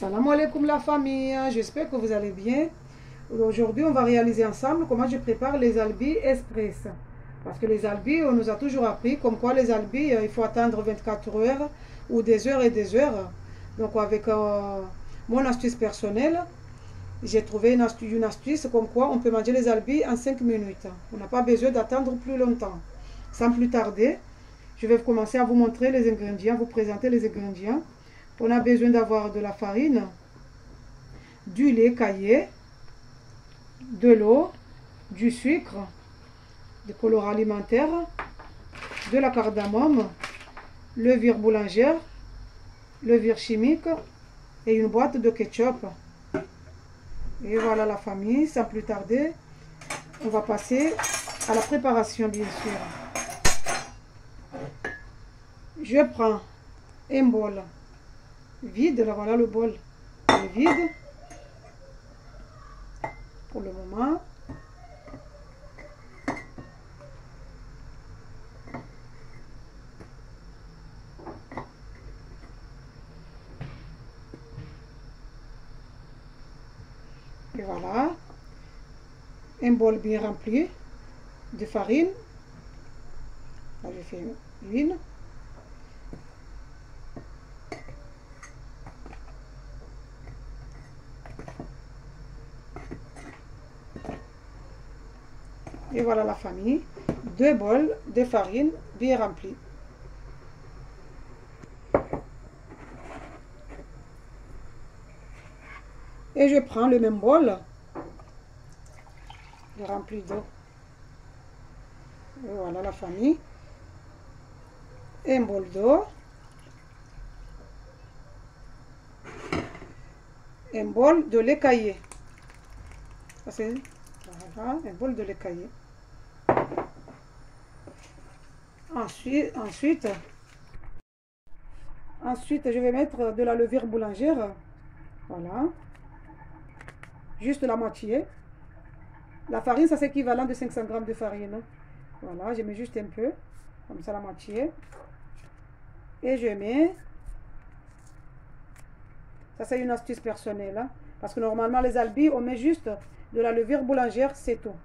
Salam alaikum la famille, j'espère que vous allez bien. Aujourd'hui, on va réaliser ensemble comment je prépare les albis express. Parce que les albis, on nous a toujours appris comme quoi les albis, il faut attendre 24 heures ou des heures et des heures. Donc avec mon astuce personnelle, j'ai trouvé une astuce comme quoi on peut manger les albis en 5 minutes. On n'a pas besoin d'attendre plus longtemps. Sans plus tarder, je vais commencer à vous montrer les ingrédients, vous présenter les ingrédients. On a besoin d'avoir de la farine, du lait caillé, de l'eau, du sucre, du colorant alimentaire, de la cardamome, levure boulangère, levure chimique et une boîte de ketchup. Et voilà la famille, sans plus tarder, on va passer à la préparation bien sûr. Je prends un bol vide, là voilà le bol est vide pour le moment. Et voilà, un bol bien rempli de farine. Là, je fais une. Et voilà la famille, 2 bols de farine bien remplis. Et je prends le même bol, rempli d'eau. Et voilà la famille, un bol d'eau, un bol de lait caillé. Voilà, un bol de lait caillé. Ensuite, je vais mettre de la levure boulangère. Voilà. Juste la moitié. La farine, ça c'est équivalent de 500 g de farine. Voilà, je mets juste un peu. Comme ça, la moitié. Et je mets... Ça c'est une astuce personnelle. Hein, parce que normalement, les albis, on met juste de la levure boulangère, c'est tout.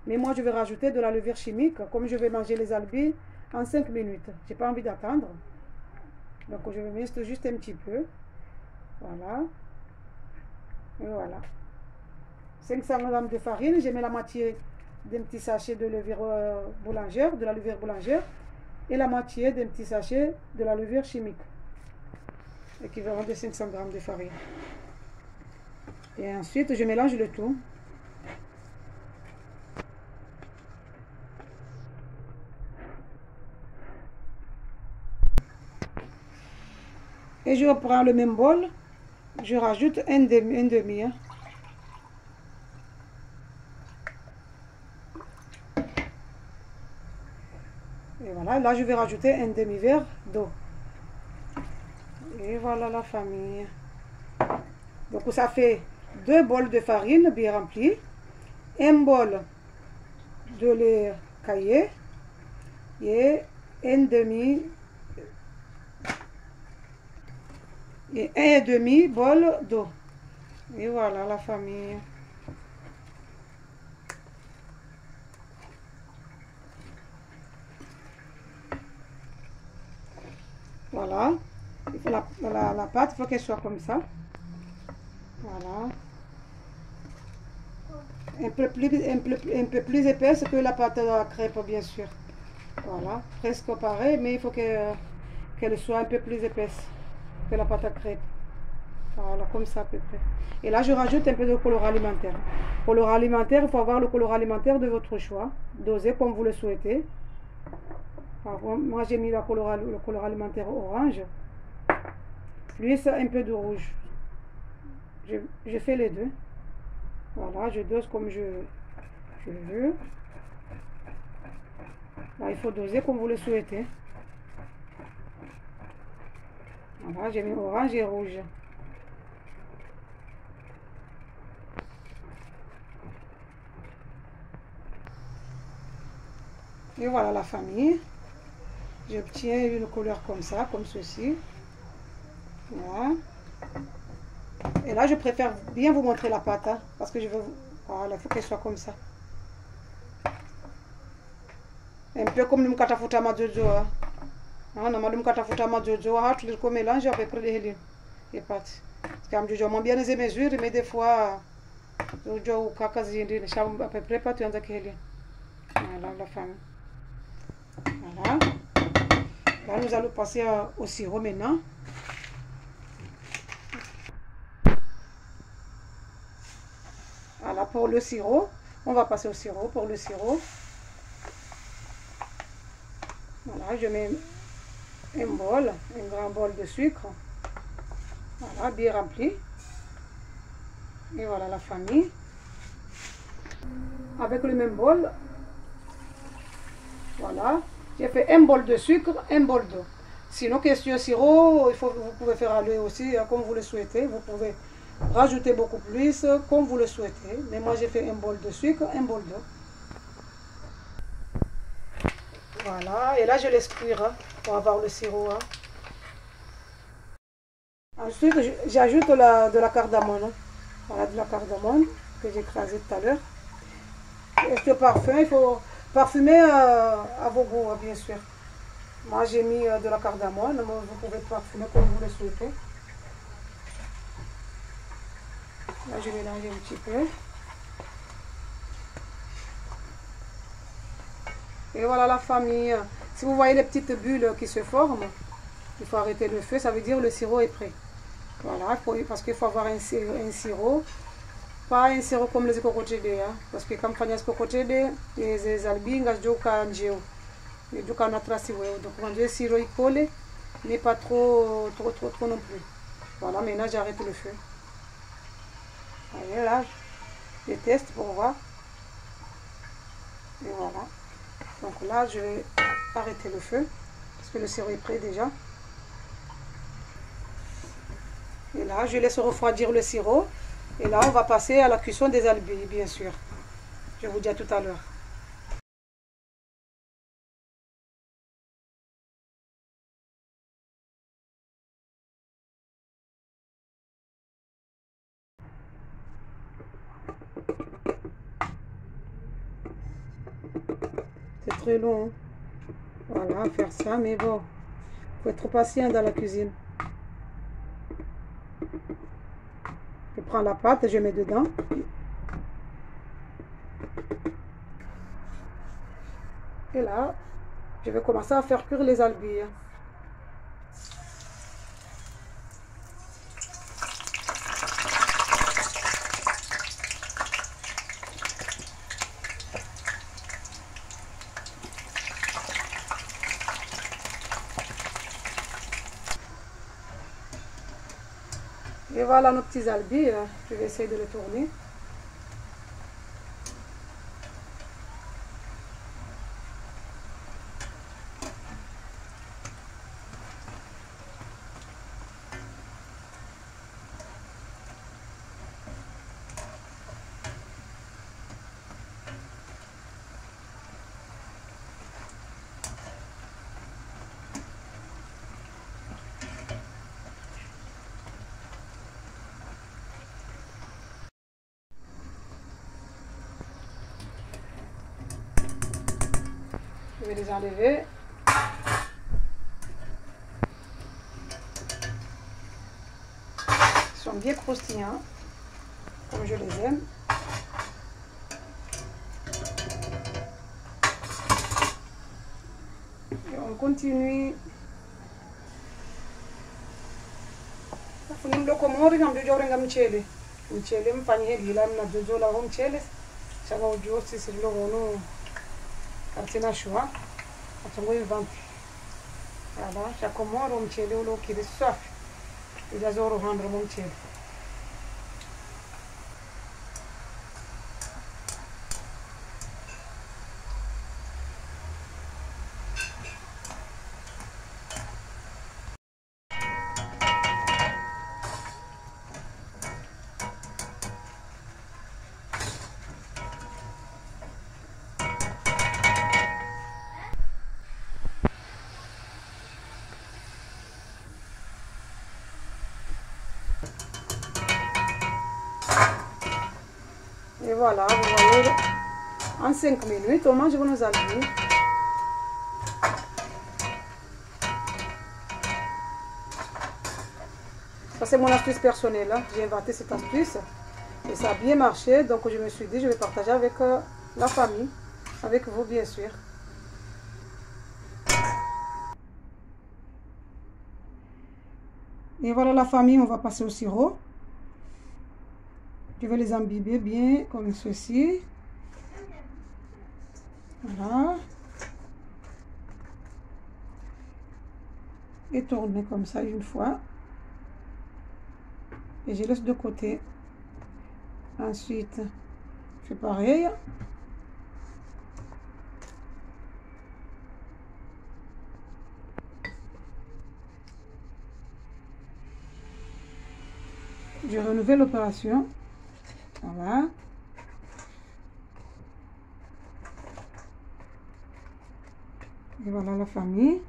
Mais moi, je vais rajouter de la levure chimique. Comme je vais manger les albis en 5 minutes. J'ai pas envie d'attendre. Donc je vais mettre juste un petit peu. Voilà. Et voilà. 500 g de farine. Je mets la moitié d'un petit sachet de levure boulangère, de la levure boulangère. Et la moitié d'un petit sachet de la levure chimique. Équivalent de 500 g de farine. Et ensuite, je mélange le tout. Et je reprends le même bol, je rajoute un demi. Hein. Et voilà, là je vais rajouter un demi-verre d'eau. Et voilà la famille. Donc ça fait 2 bols de farine bien remplis, un bol de lait caillé et un demi bol d'eau. Et voilà la famille. Voilà. Il faut la pâte, il faut qu'elle soit comme ça. Voilà. Un peu plus épaisse que la pâte à crêpe, bien sûr. Voilà. Presque pareil, mais il faut qu'elle soit un peu plus épaisse que la pâte à crêpe. Voilà, comme ça à peu près. Et là, je rajoute un peu de colorant alimentaire. Colorant alimentaire, il faut avoir le colorant alimentaire de votre choix. Dosez comme vous le souhaitez. Alors, moi, j'ai mis le colorant alimentaire orange. Plus un peu de rouge. Je fais les deux. Voilà, je dose comme je veux. Là, il faut doser comme vous le souhaitez. Voilà, j'ai mis orange et rouge. Et voilà la famille. J'obtiens une couleur comme ça, comme ceci. Voilà. Et là, je préfère bien vous montrer la pâte, hein, parce que je veux... Voilà, il faut qu'elle soit comme ça. Un peu comme le katafuta majojo. On a mal katafuta majojo, tu le mélanges à peu près les pâtes. Parce que je bien les mesures, mais des fois, je ou kakazindi, à peu près pas tu en as qu'elle. Voilà la femme. Voilà. Là, nous allons passer au sirop maintenant. Voilà, pour le sirop, on va passer au sirop. Pour le sirop, voilà, je mets un bol, un grand bol de sucre. Voilà, bien rempli. Et voilà la famille. Avec le même bol, voilà, j'ai fait un bol de sucre, un bol d'eau. Sinon, question sirop, vous pouvez faire aller aussi comme vous le souhaitez. Vous pouvez rajouter beaucoup plus comme vous le souhaitez. Mais moi, j'ai fait un bol de sucre, un bol d'eau. Voilà, et là, je laisse cuire pour avoir le sirop. Ensuite, j'ajoute de la cardamome. Voilà, de la cardamome que j'ai écrasée tout à l'heure. Et ce parfum, il faut parfumer à vos goûts, bien sûr. Moi, j'ai mis de la cardamome. Vous pouvez parfumer comme vous le souhaitez. Là, je mélange un petit peu. Et voilà la famille. Si vous voyez les petites bulles qui se forment, il faut arrêter le feu. Ça veut dire que le sirop est prêt. Voilà, parce qu'il faut avoir un sirop. Pas un sirop comme les cocotiers, hein, parce que comme fanya cocotiers, les albingas joka njeo, joka natrasi ouais. Donc quand le sirop il colle, mais pas trop non plus. Voilà, maintenant j'arrête le feu. Allez, là, je teste pour voir. Et voilà. Donc là, je vais arrêter le feu parce que le sirop est prêt déjà. Et là, je laisse refroidir le sirop. Et là, on va passer à la cuisson des albis, bien sûr. Je vous dis à tout à l'heure. C'est très long. Hein. Voilà, faire ça, mais bon, faut être patient dans la cuisine. Je prends la pâte et je mets dedans. Et là, je vais commencer à faire cuire les albis. Et voilà nos petits albis. Je vais essayer de les tourner. Je vais les enlever. Ils sont bien croustillants, comme je les aime. Et on continue. Mloko mori ngam jojo ngam mchele. Mchele mfanye hila na jojo la mchele. Changa ujo sisi lo gono. Katina shwa. Atango invente. Voilà, chakomoro mchele ulo kiri safi. Ila zoro handro mchele. Et voilà, vous voyez, en 5 minutes, on mange nos albis. Ça, c'est mon astuce personnelle. Hein. J'ai inventé cette astuce et ça a bien marché. Donc, je me suis dit, je vais partager avec la famille, avec vous, bien sûr. Et voilà la famille, on va passer au sirop. Je vais les imbiber bien comme ceci. Voilà. Et tourner comme ça une fois. Et je laisse de côté. Ensuite, je fais pareil. Je renouvelle l'opération. Voilà. Et voilà la famille.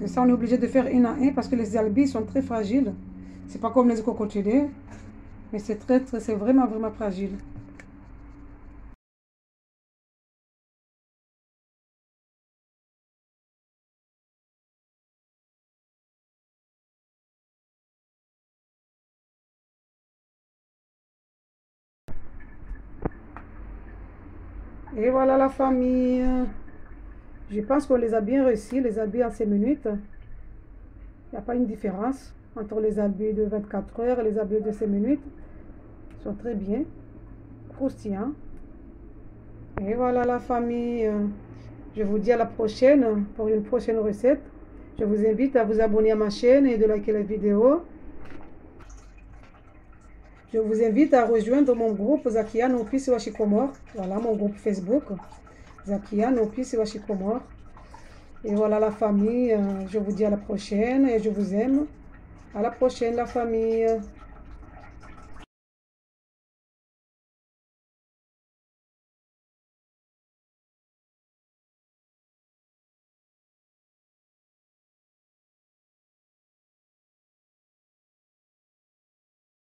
Et ça, on est obligé de faire un à un parce que les albis sont très fragiles. C'est pas comme les cocotiers, mais c'est vraiment fragile. Et voilà la famille. Je pense qu'on les a bien réussi, les albis en 5 minutes. Il n'y a pas une différence entre les albis de 24 heures et les albis de 5 minutes. Ils sont très bien, croustillants. Et voilà la famille. Je vous dis à la prochaine pour une prochaine recette. Je vous invite à vous abonner à ma chaîne et de liker la vidéo. Je vous invite à rejoindre mon groupe Zakia Nopi Siwashikomor. Voilà mon groupe Facebook. Zakia Nopi Siwashikomor. Et voilà la famille. Je vous dis à la prochaine et je vous aime. À la prochaine la famille.